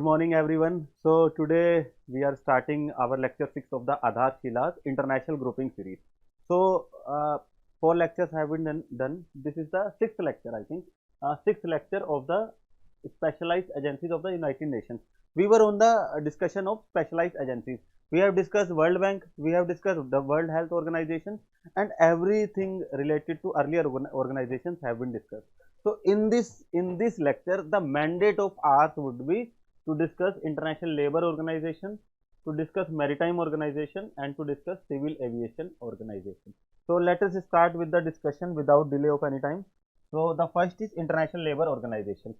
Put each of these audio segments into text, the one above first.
Good morning, everyone. So today we are starting our lecture 6 of the Aadhaar Shilas International Grouping Series. So 4 lectures have been done. This is the sixth lecture, I think. Sixth lecture of the specialized agencies of the United Nations. We were on the discussion of specialized agencies. We have discussed World Bank, we have discussed the World Health Organization, and everything related to earlier organizations have been discussed. So in this lecture, the mandate of ours would be to discuss International Labour Organization, to discuss Maritime Organization, and to discuss Civil Aviation Organization. So let us start with the discussion without delay of any time. So the first is International Labour Organization.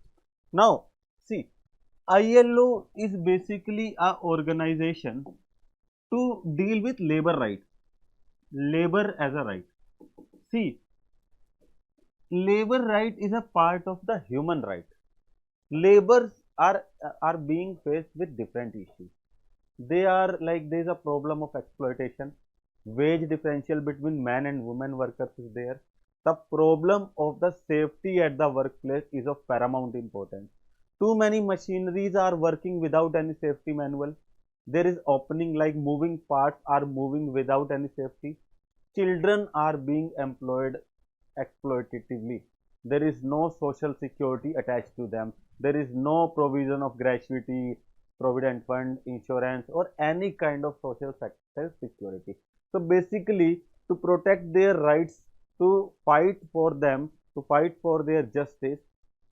Now see, ILO is basically a organization to deal with labor rights, labor as a right. See, labor right is a part of the human right. Laborers are being faced with different issues. They are like, there is a problem of exploitation, wage differential between man and women workers is there. The problem of the safety at the workplace is of paramount importance. Too many machineries are working without any safety manual. There is opening, like moving parts are moving without any safety. Children are being employed exploitatively. There is no social security attached to them. There is no provision of gratuity, provident fund, insurance, or any kind of social sector security. So basically, to protect their rights, to fight for them, to fight for their justice,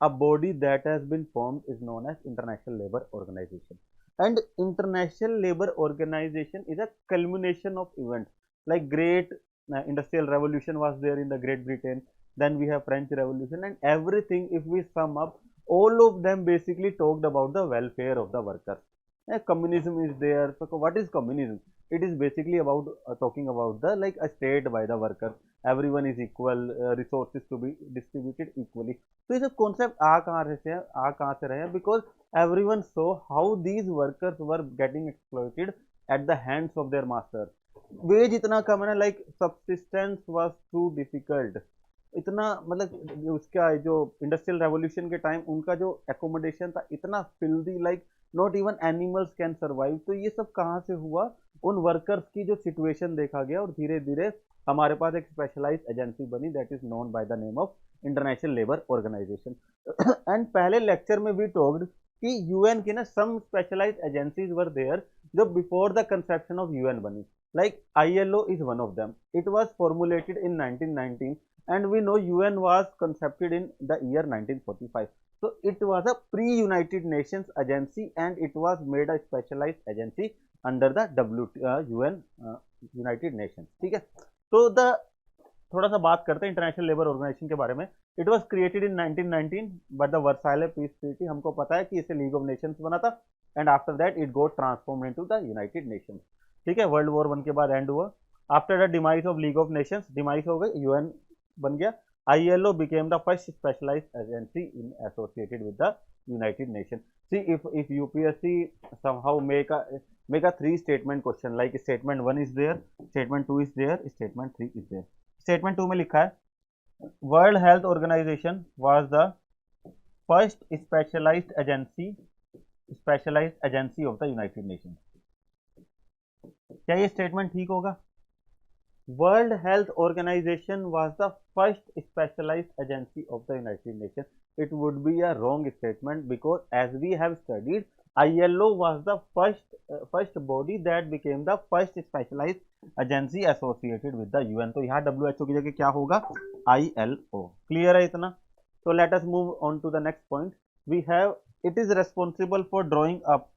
a body that has been formed is known as International Labour Organization. And International Labour Organization is a culmination of events like Great Industrial Revolution was there in the Great Britain. Then we have French Revolution, and everything, if we sum up, all of them basically talked about the welfare of the workers. Communism is there. So what is communism? It is basically about talking about the, like, a state by the workers. Everyone is equal, resources to be distributed equally. So this concept कहाँ से रहे? Because everyone saw how these workers were getting exploited at the hands of their masters. Wage इतना कम है ना, like subsistence was too difficult. इतना मतलब उसका जो इंडस्ट्रियल रेवोल्यूशन के टाइम उनका जो एकोमोडेशन था इतना filthy, like not even animals can survive. तो ये सब कहाँ से हुआ? उन वर्कर्स की जो सिचुएशन देखा गया और धीरे धीरे हमारे पास एक स्पेशलाइज्ड एजेंसी बनी that is known by the name of International labour Organization. And पहले लेक्चर में भी टॉक्ड कि यूएन की ना some specialised agencies were there जो before the conception of UN बनी. Like ILO is one of them. It was formulated in 1919, and we know UN was concepted in the year 1945. So it was a pre-United Nations agency, and it was made a specialized agency under the UN United Nations. ठीक है. तो थोड़ा सा बात करते हैं international labour organisation के बारे में. It was created in 1919 but the Versailles peace treaty, हमको पता है कि इसे लीग ऑफ नेशंस बना था, and after that it got transform into the United Nations. ठीक है. वर्ल्ड वॉर 1 के बाद एंड हुआ. After the demise of League of Nations, demise हो गई, यूएन बन गया. ILO became the first specialized agency associated with the United Nations. See, if UPSC somehow make a 3 statement question, like statement 1 is there, statement 2 is there, statement 3 is there. Statement 2 में लिखा है World Health Organization was the first specialized agency of the United Nations. क्या ये statement ठीक होगा? World Health Organization was the first specialised agency of the United Nation. It would be a wrong statement because as we have studied ILO was the first body that became the first specialized agency associated with the UN. तो यहाँ WHO की जगह क्या होगा? ILO. Clear है इतना? So let us move on to the next point. We have, it is responsible for drawing up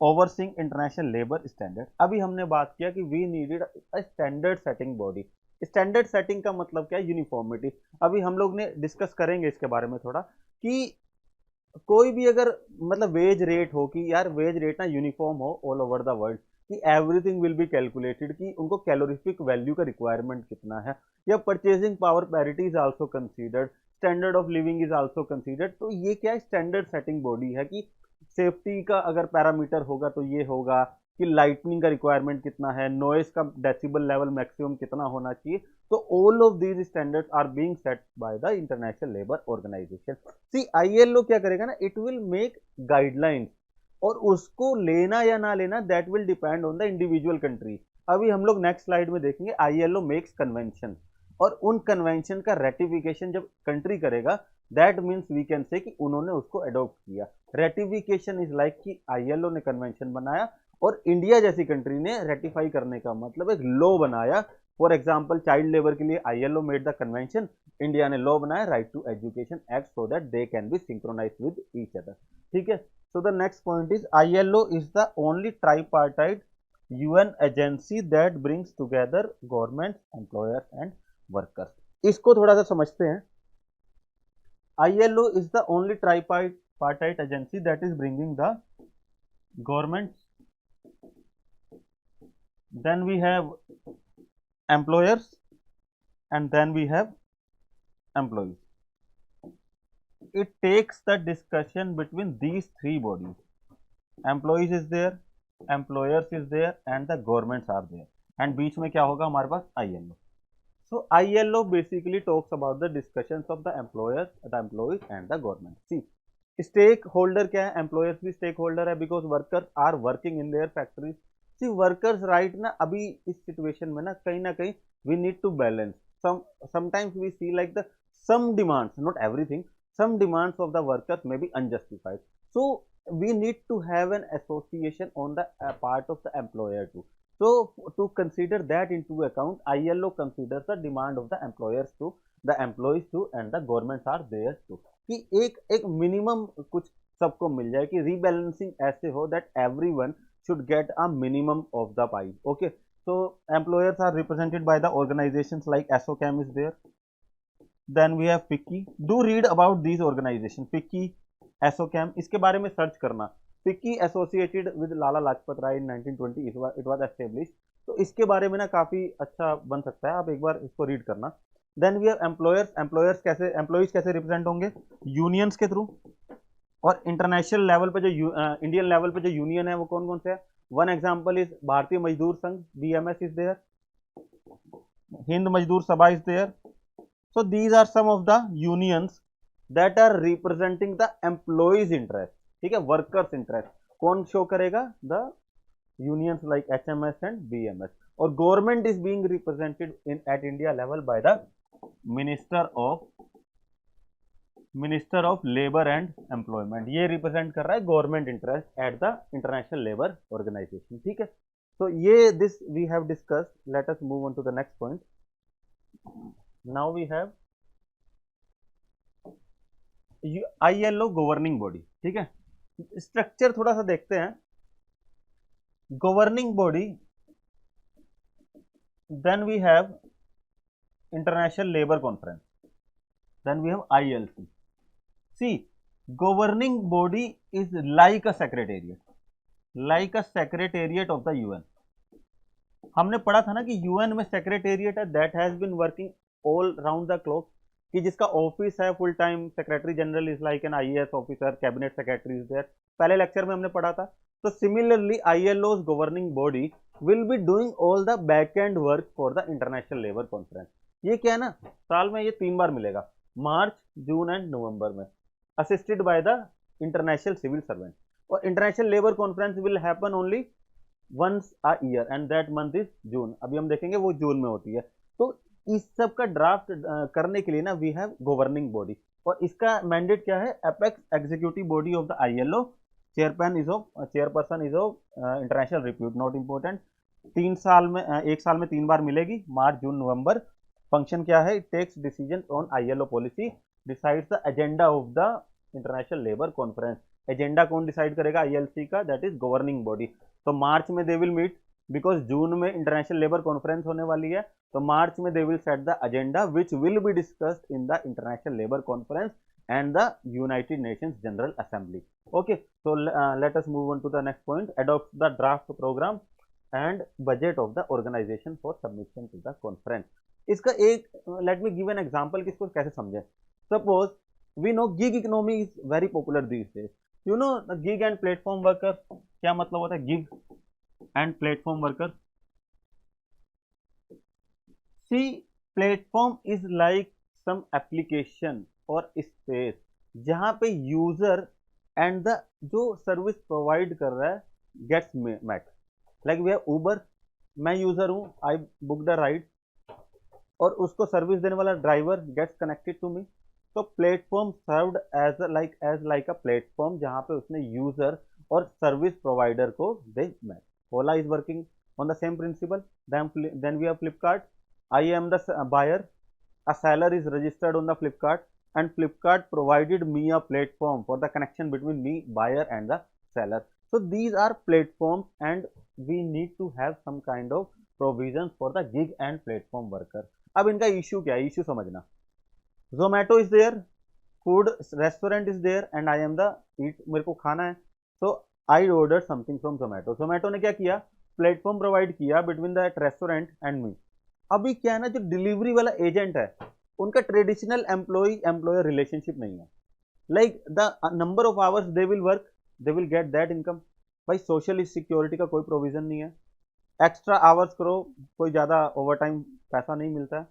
overseeing international labour standard. अभी हमने बात किया कि we needed a standard setting body. Standard setting का मतलब क्या है? यूनिफॉर्मिटी. अभी हम लोग ने डिस्कस करेंगे इसके बारे में थोड़ा, कि कोई भी अगर मतलब वेज रेट हो, कि यार वेज रेट ना यूनिफॉर्म हो ऑल ओवर द वर्ल्ड, कि एवरीथिंग विल बी कैलकुलेटेड, कि उनको कैलोरिफिक वैल्यू का रिक्वायरमेंट कितना है, या purchasing power parity is also considered, standard of living is also considered. तो ये क्या है? स्टैंडर्ड सेटिंग बॉडी है कि सेफ्टी का अगर पैरामीटर होगा तो ये होगा कि लाइटनिंग का रिक्वायरमेंट कितना है, नॉइस का डेसिबल लेवल मैक्सिमम कितना होना चाहिए. तो all of these standards are being set by the international labour Organization. See ILO क्या करेगा ना, इट विल मेक गाइडलाइंस और उसको लेना या ना लेना that will depend on the individual country. अभी हम लोग नेक्स्ट स्लाइड में देखेंगे आईएलओ मेक्स कन्वेंशन, और उन कन्वेंशन का रेटिफिकेशन जब कंट्री करेगा that means we can say कि उन्होंने उसको अडॉप्ट किया। रेटिफिकेशन इज लाइक कि आईएलओ ने कन्वेंशन बनाया और इंडिया जैसी कंट्री ने रेटिफाई करने का मतलब एक लॉ बनाया। फॉर एग्जाम्पल चाइल्ड लेबर के लिए ILO made the convention, India ने लॉ बनाया Right to education Act so that they can be synchronise with each other. ठीक है, so the next point is ILO is the only tripartite UN agency that brings together government, employers and workers. इसको थोड़ा सा समझते हैं। ILO is the only tripartite agency that is bringing the government, then we have employers, and then we have employees. It takes the discussion between these three bodies. Employees is there, employers is there, and the governments are there. And बीच में क्या होगा हमारे पास ILO. So ILO basically talks about the discussions of the employers, the employees, and the government. See, stakeholder क्या है? Employers भी stakeholder है because workers are working in their factories. See, workers right ना अभी इस situation में ना कहीं we need to balance. Sometimes we see like the some demands, not everything, some demands of the workers may be unjustified. So we need to have an association on the part of the employer too. So to consider that into account, ILO considers the demand of the employers too, the employees too, and the governments are there too. कि एक minimum कुछ सबको मिल जाए, कि rebalancing ऐसे हो that everyone should get a minimum of the pie. Okay, so employers are represented by the organizations like ASSOCHAM is there. Then we have FICCI. Do read about these organizations. FICCI, ASSOCHAM, इसके बारे में search करना। FICCI associated with Lala Lajpat Rai in 1920 it was established. तो इसके बारे में ना काफी अच्छा बन सकता है, आप एक बार इसको रीड करना। Then we have employers. Employees कैसे रिप्रेजेंट होंगे? यूनियंस के थ्रू। और इंटरनेशनल लेवल पे जो इंडियन लेवल पे जो यूनियन है वो कौन कौन से है? वन एग्जांपल इज भारतीय मजदूर संघ, BMS is there, Hind Mazdoor Sabha is there. So these are some of the unions that are representing the employees interest. ठीक है, वर्कर्स इंटरेस्ट कौन शो करेगा? The unions like HMS and BMS। और government is being represented in at India level by the minister of labour and employment. ये represent कर रहा है government interest at the international labour Organization. ठीक है, तो ये this we have discussed. Let us move on to the next point. Now we have ILO governing body. ठीक है, स्ट्रक्चर थोड़ा सा देखते हैं। Governing body, then we have International labour Conference, then we have ILC. See, governing body is like a secretariat of the UN. हमने पढ़ा था ना कि UN में सेक्रेटेरिएट है that has been working all round the clock, कि जिसका office है full time. Secretary general is like an IAS officer, cabinet secretary is there, पहले लेक्चर में हमने पढ़ा था। तो similarly ILO's governing body will be doing all the back end work for the international labour Conference. ये क्या है ना, साल में ये 3 बार मिलेगा, मार्च, जून एंड नवंबर में, assisted by the international civil servant. और international labour conference will happen only once a year and that month is June. अभी हम देखेंगे वो जून में होती है। तो इस सब का ड्राफ्ट करने के लिए ना वी हैव गवर्निंग बॉडी, और इसका मैंडेट क्या है? Apex executive body of the ILO, chairperson is of international repute, not important. 1 साल में 3 बार मिलेगी, मार्च, जून, नवंबर। फंक्शन क्या है? It takes decision on ILO policy, decides the agenda of the international labour conference. Agenda कौन डिसाइड करेगा? ILC का, that is governing body. तो मार्च में दे विल मीट, बिकॉज जून में इंटरनेशनल लेबर कॉन्फ्रेंस होने वाली है, तो मार्च में they will set the agenda which will be discussed in the international labour conference and the United Nations General Assembly. Okay, so let us move on to the next point. Adopt the draft program and budget of the organization for submission to the conference. इसका एक let me give an example कि इसको कैसे समझें। Suppose we know gig economy is very popular these days. You know the gig and platform worker, क्या मतलब होता है gig and platform worker? See, platform is like some application और space जहां पे यूजर एंड द जो service provide कर रहा है gets met. Like we have Uber, मैं यूजर हूँ, आई बुक द राइड, और उसको सर्विस देने वाला driver gets connected to me. तो platform served as like a platform जहां पे उसने यूजर और सर्विस प्रोवाइडर को दे match. Ola is working on the same principle. Then we have Flipkart, I am the buyer, a seller is registered on the Flipkart, and Flipkart provided me a platform for the connection between me, buyer, and the seller. So these are platforms, and we need to have some kind of provisions for the gig and platform worker. अब इनका issue क्या है, issue समझना। Zomato is there, food restaurant is there, and I am the eat, मेरे को खाना है, so I ordered something from Zomato. Zomato ने क्या किया, प्लेटफॉर्म प्रोवाइड किया between that restaurant and me. अभी क्या है ना, जो डिलीवरी वाला एजेंट है उनका ट्रेडिशनल एम्प्लॉय एम्प्लॉयर रिलेशनशिप नहीं है। Like the number of hours they will work, they will get that income. भाई सोशल सिक्योरिटी का कोई प्रोविजन नहीं है, एक्स्ट्रा आवर्स करो कोई ज़्यादा ओवर टाइम पैसा नहीं मिलता है।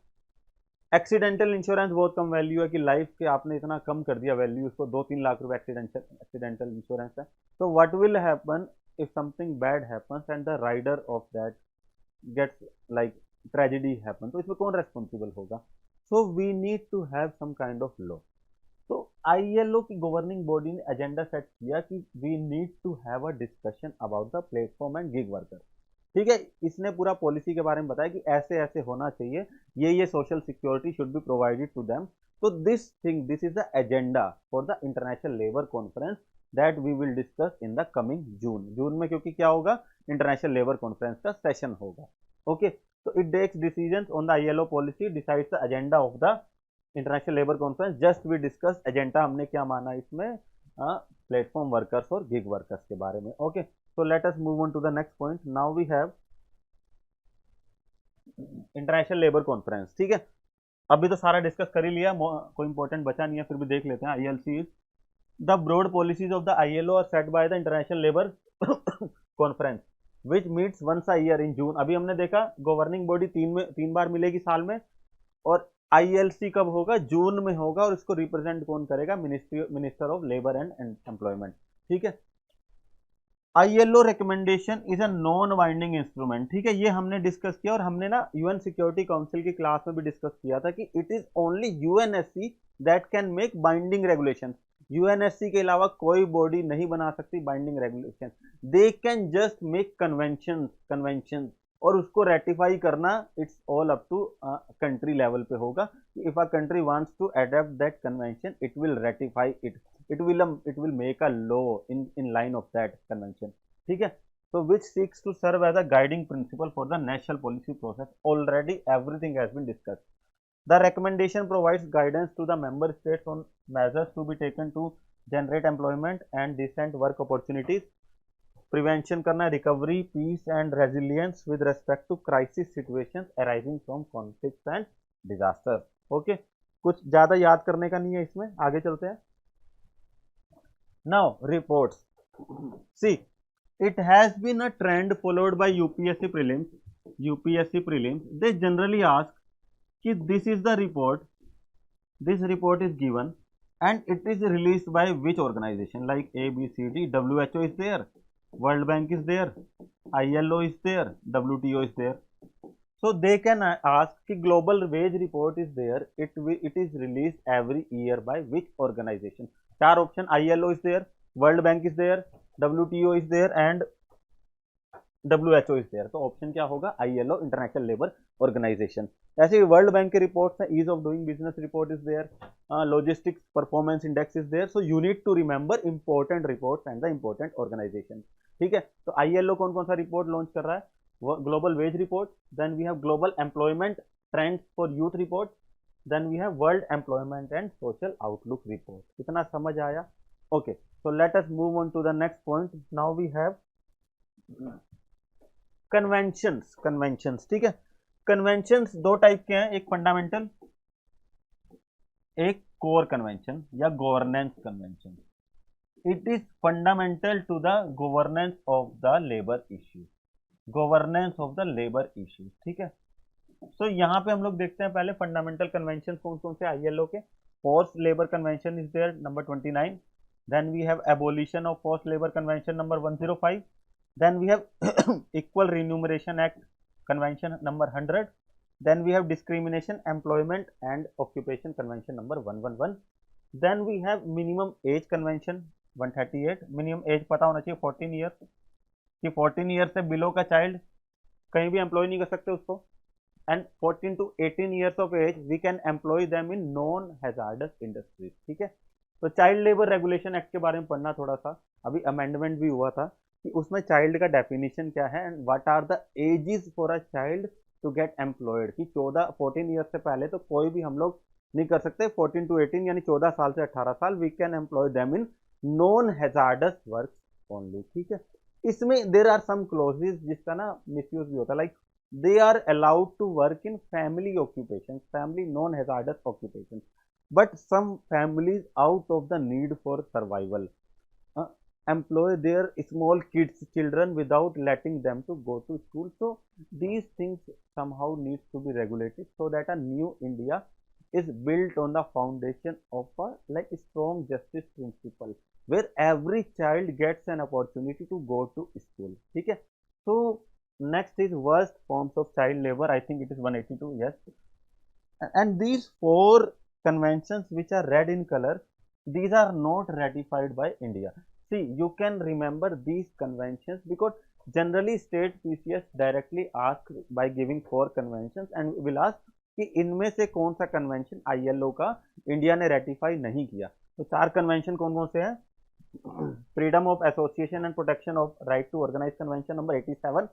एक्सीडेंटल इंश्योरेंस बहुत कम वैल्यू है कि लाइफ के आपने इतना कम कर दिया वैल्यू उसको, 2-3 लाख रुपए एक्सीडेंटल इंश्योरेंस है। तो what will happen if something bad happens and the rider of that gets like tragedy happen, तो इसमें कौन रेस्पॉन्सिबल होगा? So we need to have some kind of law. तो आईएलओ की गवर्निंग बॉडी ने agenda set किया कि we need to have a discussion about the platform and gig worker. ठीक है, इसने पूरा पॉलिसी के बारे में बताया कि ऐसे ऐसे होना चाहिए, ये social security should be provided to them. तो this is the agenda for the international labour conference that we will discuss in the coming June में, क्योंकि क्या होगा, इंटरनेशनल लेबर कॉन्फ्रेंस का सेशन होगा। Okay, so it takes decisions on the ILO policy, decides the agenda of the international labor conference. Just we discuss agenda, हमने क्या माना इसमें, प्लेटफॉर्म वर्कर्स और गिग वर्कर्स के बारे में। Okay, so let us move on to the next point. Now we have international labour conference. ठीक है, अभी तो सारा डिस्कस कर ही लिया, कोई इंपॉर्टेंट बचा नहीं है, फिर भी देख लेते हैं। ILC is the broad policies of the ILO are set by the international labour conference which meets once a year in June. अभी हमने देखा गवर्निंग बॉडी तीन बार मिलेगी साल में, और ILC कब होगा, जून में होगा, और इसको रिप्रेजेंट कौन करेगा, minister of labour and employment. ठीक है, ILO recommendation is a non binding instrument. ठीक है, ये हमने डिस्कस किया, और हमने ना UN सिक्योरिटी काउंसिल की क्लास में भी डिस्कस किया था कि it is only UNSC that can make binding regulation. UNSC के अलावा कोई बॉडी नहीं बना सकती binding regulation. They can just make convention और उसको रेटिफाई करना it's all up to country level पे होगा। If a country wants to adopt that convention, it will ratify it, it will make a law in line of that convention. ठीक है, so which seeks to serve as a guiding principle for the national policy process. Already everything has been discussed. The recommendation provides guidance to the member states on measures to be taken to generate employment and decent work opportunities, prevention करना, recovery, peace and resilience with respect to crisis situations arising from conflicts and disasters. Okay, कुछ ज़्यादा याद करने का नहीं है इसमें, आगे चलते हैं। Now reports. See, it has been a trend followed by UPSC prelims. They generally ask कि this is the report. This report is given and it is released by which organization? Like A, B, C, D. WHO is there, World Bank is there, ILO is there, WTO is there. So they can ask कि global wage report is there. It is released every year by which organization? चार option, ILO is there, world bank is there, WTO is there and WHO is there. तो option क्या होगा, ILO, international labour organisation. ऐसे world bank के reports हैं, ease of doing business report is there, logistics performance index is there. So you need to remember important reports and the important organisation. ठीक है, तो ILO कौन कौन सा report launch कर रहा है, global wage report, then we have global employment trends for youth report, then we have world employment and social outlook report. इतना समझ आया? Okay, so let us move on to the next point. Now we have conventions. ठीक है, conventions दो type के हैं, एक fundamental, एक कोर कन्वेंशन या governance convention. It is fundamental to the governance of the labour issue, ठीक है। तो यहाँ पे हम लोग देखते हैं पहले फंडामेंटल कन्वेंशन कौन कौन से ILO के। Force labour convention is there, number 29, Then we have abolition of forced labor convention number 105. Then we have equal remuneration act convention number 100. Then we have discrimination employment and occupation convention number 111. Then we have minimum age convention 138. Minimum age पता होना चाहिए 14 years कि 14 year से below का child कहीं भी employ नहीं कर सकते उसको. And 14 to 18 years of age we can employ them in non hazardous industries. ठीक है. तो चाइल्ड लेबर रेगुलेशन एक्ट के बारे में पढ़ना थोड़ा सा. अभी अमेंडमेंट भी हुआ था कि उसमें चाइल्ड का डेफिनेशन क्या है and what are the ages for a child to get employed. कि 14 ईयर से पहले तो कोई भी हम लोग नहीं कर सकते. 14 to 18 यानी 14 साल से 18 साल we can employ them in non hazardous work only. ठीक है. इसमें देर आर सम क्लोजेस जिसका ना मिसयूज भी होता है. Like they are allowed to work in family occupations, family non-hazardous occupations, but some families out of the need for survival employ their small children without letting them to go to school. So these things somehow needs to be regulated so that a new India is built on the foundation of a like strong justice principle where every child gets an opportunity to go to school. ठीक है. So next is worst forms of child labor. I think it is 182. Yes. And these four conventions which are red in color, these are not ratified by India. See, you can remember these conventions because generally state PCS directly ask by giving four conventions and will ask कि इनमें से कौन सा convention ILO का India ने ratify नहीं किया. तो चार कन्वेंशन कौन कौन से हैं. Freedom of association and protection of right to organise convention number 87.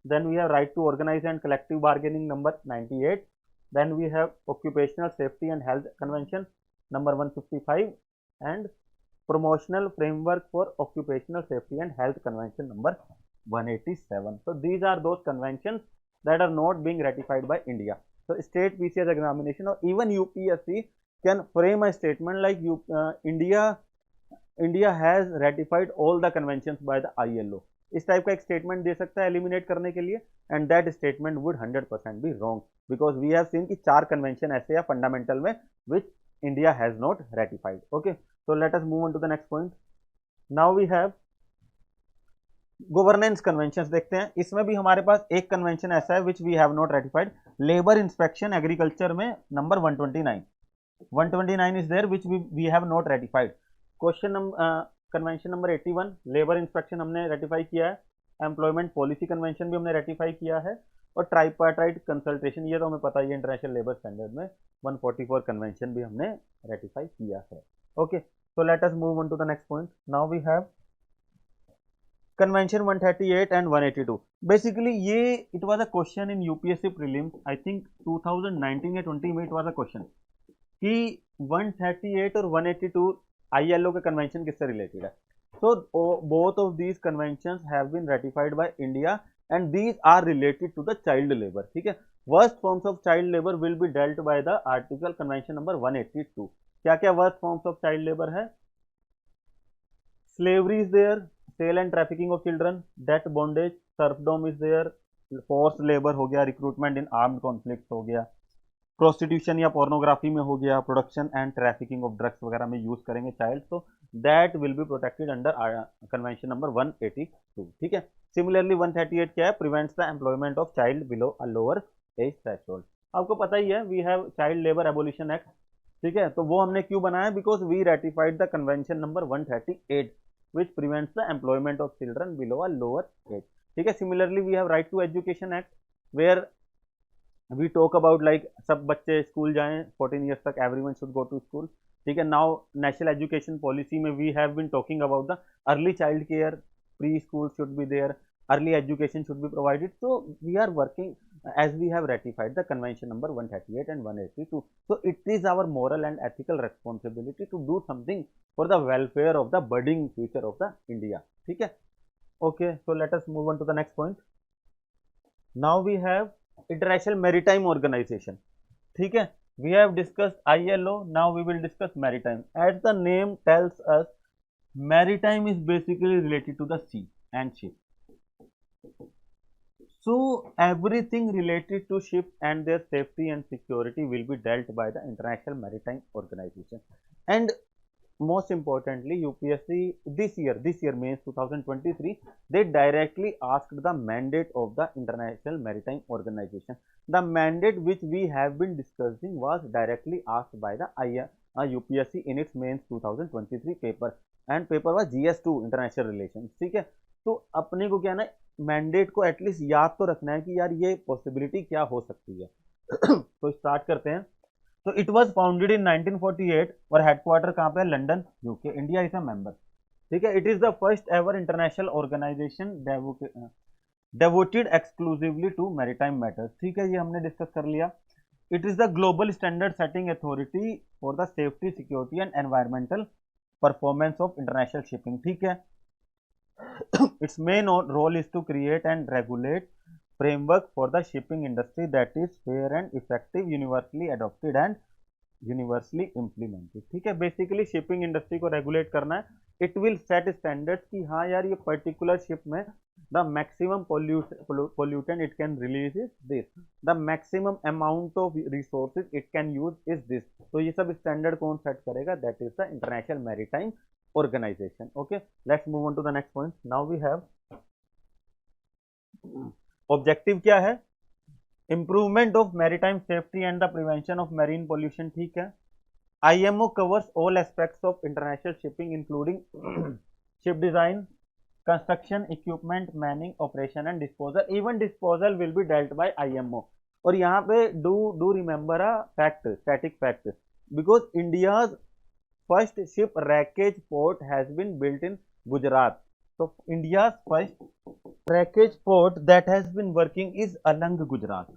Then we have right to organize and collective bargaining number 98. Then we have occupational safety and health convention number 155 and promotional framework for occupational safety and health convention number 187. So these are those conventions that are not being ratified by India. So state PCS examination or even UPSC can frame a statement like India has ratified all the conventions by the ILO. इस type का एक statement दे सकता है eliminate करने के लिए and that statement would 100% be wrong because we have seen कि चार कन्वेंशन ऐसे हैं फंडामेंटल में which India has not ratified. Okay. So let us move on to the next point. Now we have governance convention. देखते हैं. इसमें भी हमारे पास एक कन्वेंशन ऐसा है which we have not ratified. Labour inspection agriculture में number 129 is there which we have not ratified. Question number convention number 81 labour inspection हमने रेटिफाई किया है. एम्प्लॉयमेंट पॉलिसी कन्वेंशन भी हमने रेटिफाई किया है और ट्राइपार्टाइट कंसल्टेशन ये तो हमें पता ही है इंटरनेशनल लेबर स्टैंडर्ड में 144 कन्वेंशन भी हमने रेटिफाई किया है. Okay. So let us move on to the next point. Now we have convention 138 and 182. Basically ये it was a question in UPSC prelims. I think 2019 या 20 में इट वाज अ क्वेश्चन कि 138 और 182 ILO के convention किससे related है. So both of these conventions have been ratified by India and these are related to the child labour. ठीक है. Worst forms of child labour will be dealt by the article convention number 182. क्या क्या worst forms of child labour है. Slavery is there, sale and trafficking of children, debt bondage, serfdom is there, force labour हो गया, recruitment इन armed conflict हो गया, prostitution या pornography में हो गया, production and trafficking of drugs वगैरह में यूज करेंगे चाइल्ड. तो that will be protected under convention number 182. ठीक है. सिमिलरली 138 क्या है. Prevents the employment of child below a lower age threshold. आपको पता ही है we have child labour abolition act. ठीक है. तो वो हमने क्यों बनाया because we ratified the convention number 138 which prevents the employment of children below a lower age. ठीक है. Similarly we have right to education act where we talk about like सब बच्चे स्कूल जाएं 14 ईयर्स तक everyone should go to school. ठीक है. Now national education policy में we have been talking about the early child care, pre school should be there, early education should be provided. So we are working as we have ratified the convention number 138 and 182. So it is our moral and ethical responsibility to do something for the welfare of the budding future of the India. ठीक है. Okay. So let us move on to the next point. Now we have International Maritime Organization. ठीक है. We have discussed ILO. Now we will discuss maritime. As the name tells us, maritime is basically related to the sea and ship. So everything related to ships and their safety and security will be dealt by the International Maritime Organization. And most importantly UPSC this year means 2023, they directly asked the mandate of the International Maritime Organization. The mandate which we have been discussing was directly asked by the UPSC in its mains 2023 paper, and paper was GS2 international relation. ठीक है, तो अपने को क्या ना mandate को at least याद तो रखना है कि यार ये पॉसिबिलिटी क्या हो सकती है. तो स्टार्ट करते हैं. तो इट वाज फाउंडेड इन 1948 और हेडक्वार्टर कहाँ पे है? London, UK. India is a member. ठीक है. It is the first ever international organisation devoted exclusively to maritime matters. ठीक है, ये हमने डिस्कस कर लिया. It is the global standard setting authority for the safety, security and environmental performance of international shipping. ठीक है. its main role is to create and regulate framework for the shipping industry that is fair and effective, universally adopted and universally implemented. ठीक है, basically shipping industry को regulate करना है. It will set standards कि हाँ यार ये particular ship में the maximum pollutant it can release is this, the maximum amount of resources it can use is this. तो ये सब स्टैंडर्ड कौन सेट करेगा? That is the international maritime organization. Okay, let's move on to the next point. Now we have objective क्या है? Improvement of maritime safety and the prevention of marine pollution. ठीक है. IMO covers all aspects of international shipping including ship design, construction, equipment, manning, operation and disposal. Even disposal will be dealt by IMO. और यहाँ पे do remember a fact, static fact, because India's first ship wreckage port has been built in Gujarat. So India's first wreckage port that has been working is Alang, Gujarat.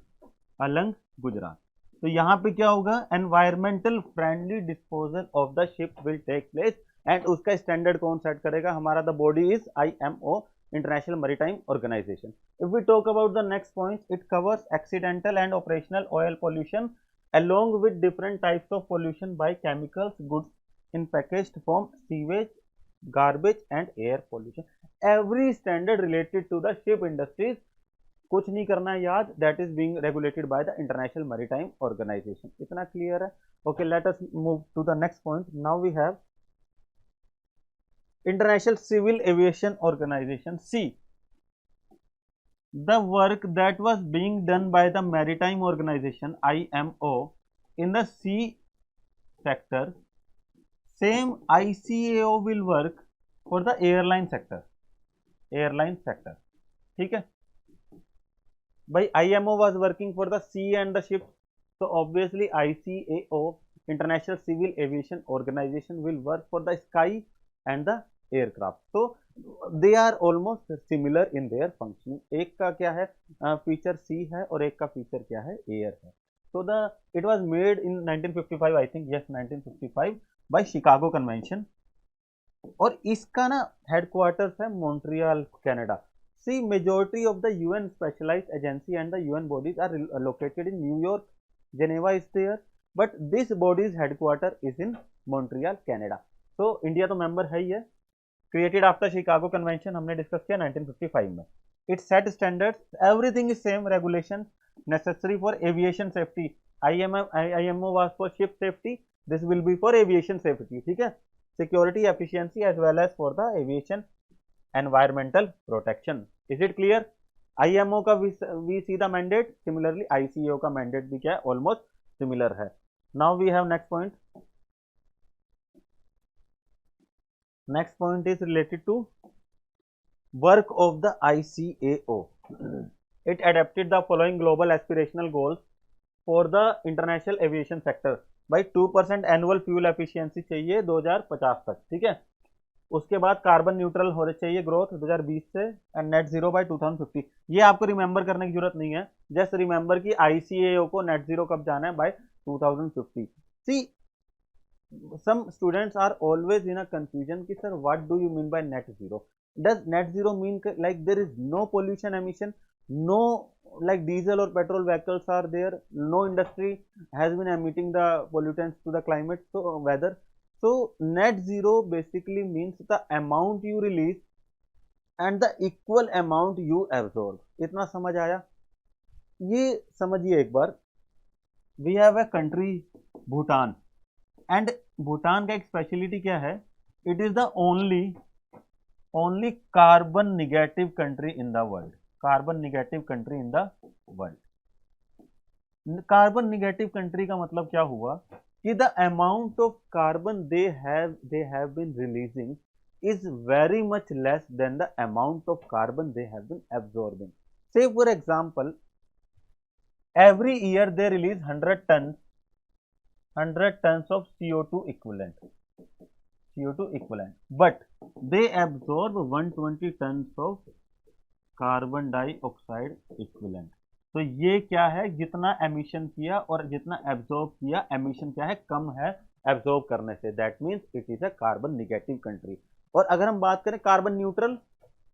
Alang, Gujarat. तो यहाँ पे क्या होगा? Environmental friendly disposal of the ship will take place and उसका standard कौन set करेगा? हमारा the body is IMO, International Maritime Organization. If we talk about the next point, it covers accidental and operational oil pollution along with different types of pollution by chemicals, goods in packaged form, sewage, garbage and air pollution. Every standard related to the ship industries, कुछ नहीं करना है याद, that is being regulated by the International Maritime Organization. इतना clear है? Okay, let us move to the next point. Now we have International Civil Aviation Organization. See, the work that was being done by the Maritime Organization IMO in the sea sector, same ICAO will work for the airline sector. Airline sector. ठीक है. By IMO was working for the sea and the ship, so obviously ICAO, International Civil Aviation Organization, will work for the sky and the aircraft. So they are almost similar in their functioning. एक का क्या है feature sea है और एक का feature क्या है air है. So it was made in 1955, I think. Yes, 1955 by Chicago Convention. और इसका ना हेडक्वार्टर्स है Montreal, Canada. See, majority of the UN specialized agency and the UN bodies are located in New York. Geneva is there, but this body's headquarter is in Montreal, Canada. So India तो member है ही है. Created after Chicago Convention, हमने discuss किया 1955 में. It set standards. Everything is same. Regulation necessary for aviation safety. IMO was for ship safety. This will be for aviation safety. ठीक है. Security, efficiency as well as for the aviation environmental protection. Is it clear? IMO का we see the mandate. Similarly, ICAO का mandate भी क्या है? Almost similar है. Now we have next point. Next point is related to work of the ICAO. It adapted the following global aspirational goals for the international aviation sector. भाई 2% annual fuel efficiency चाहिए 2050 तक. ठीक है. उसके बाद carbon neutral होने चाहिए growth 2020 से एंड नेट जीरो बाय 2050. ये आपको रिमेंबर करने की जरूरत नहीं है. जस्ट रिमेंबर कि आईसीएओ को नेट जीरो कब जाना है? By 2050. See, some students are always in a confusion कि sir what do you mean by net zero? Does net zero mean like there is no pollution emission, no like diesel or petrol vehicles are there, no industry has been emitting the pollutants to the climate, so weather. So net zero basically means the amount you release and the equal amount you absorb. इतना समझ आया? ये समझिए एक बार. We have a country Bhutan and Bhutan का एक speciality क्या है, it is the only carbon negative country in the world, carbon negative country in the world. Carbon negative country का मतलब क्या हुआ कि the amount of carbon they have been releasing is very much less than the amount of carbon they have been absorbing. Say for example, every year they release 100 tons of CO2 equivalent, but they absorb 120 tons of carbon dioxide equivalent. तो ये क्या है, जितना emission किया और जितना absorb किया, emission क्या है, कम है एब्जॉर्ब करने से, that means it is a carbon negative country. और अगर हम बात करें carbon neutral,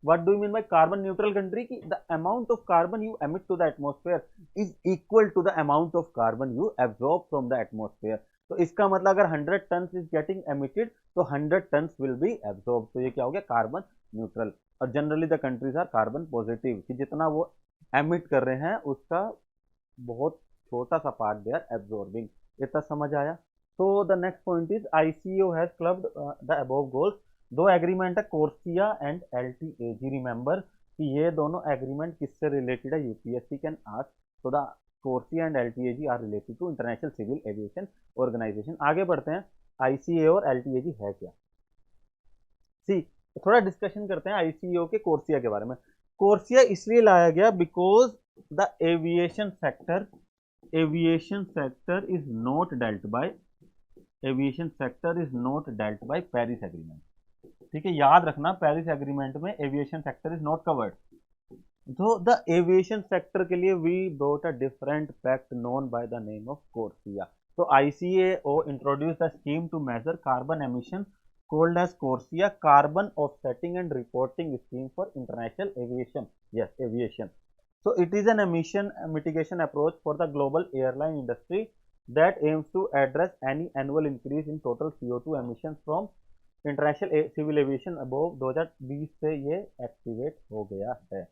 what do you mean by carbon neutral country, की the amount of carbon you emit to the atmosphere is equal to the amount of carbon you absorb from the atmosphere. तो इसका मतलब अगर 100 turns is getting emitted तो 100 turns will be absorb, तो ये क्या हो गया, कार्बन न्यूट्रल। और generally the countries are carbon positive, कि जितना वो एमिट कर रहे हैं उसका बहुत छोटा सा पार्ट दे आर एब्जॉर्बिंग। इतना समझ आया। तो the next point is ICAO has clubbed the above goals. दो एग्रीमेंट है, कोर्सिया एंड LTAG। रिमेंबर कि ये दोनों एग्रीमेंट किससे रिलेटेड है, यूपीएससी कैन आस्क। तो the CORSIA and LTAG are related to international civil aviation organisation. आगे बढ़ते हैं, ICAO और LTAG है क्या। सी थोड़ा डिस्कशन करते हैं ICAO के कोर्सिया के बारे में। कोर्सिया इसलिए लाया गया because the aviation sector is not dealt by Paris agreement. ठीक है, याद रखना, पेरिस एग्रीमेंट में aviation sector is not covered. तो द एविएशन सेक्टर के लिए we brought a different pact known by the name of CORSIA. तो ICAO introduce the scheme to measure carbon emission called as CORSIA, Carbon Offsetting and Reporting Scheme for International Aviation. Yes, aviation. So it is an emission mitigation approach for the global airline industry that aims to address any annual increase in total CO2 emissions from international civil aviation above 2020 से ये activate हो गया है।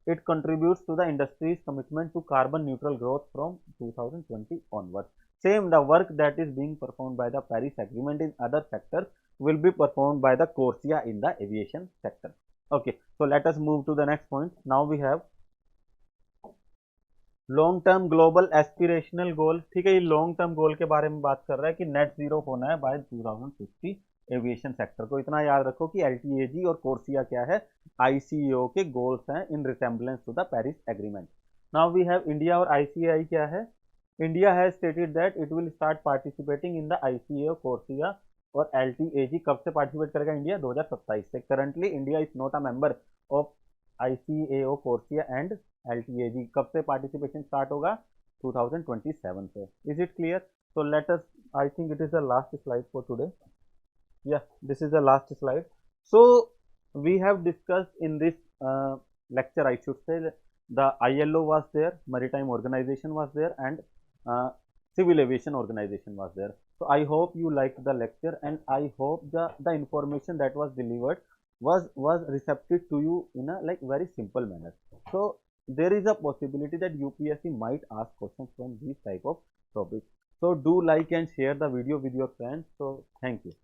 It contributes to the industry's commitment to carbon neutral growth from 2020 onwards. Same, the work that is being performed by the Paris Agreement in other sectors will be performed by the CORSIA in the aviation sector. Okay, so let us move to the next point. Now we have long term global aspirational goal. ठीक है, ये long term goal के बारे में बात कर रहा है कि नेट जीरो होना है बाय 2050 एविएशन सेक्टर को। इतना याद रखो कि LTAG और कोर्सिया क्या है, ICAO के गोल्स हैं in resemblance to the Paris agreement. Now we have India और ICAI क्या है। India has stated that it will start participating in the ICAO, CORSIA और LTAG। कब से पार्टिसिपेट करेगा इंडिया, 2027 से। Currently India is not a member of ICAO, CORSIA and LTAG। कब से पार्टिसिपेशन स्टार्ट होगा, 2027 से। Is it clear? So let us, I think it is the last slide for today. Yeah, this is the last slide. So we have discussed in this lecture, I should say, the ILO was there, Maritime Organization was there, and Civil Aviation Organization was there. So I hope you liked the lecture, and I hope the information that was delivered was receptive to you in a like very simple manner. So there is a possibility that UPSC might ask questions from these type of topics. So do like and share the video with your friends. So thank you.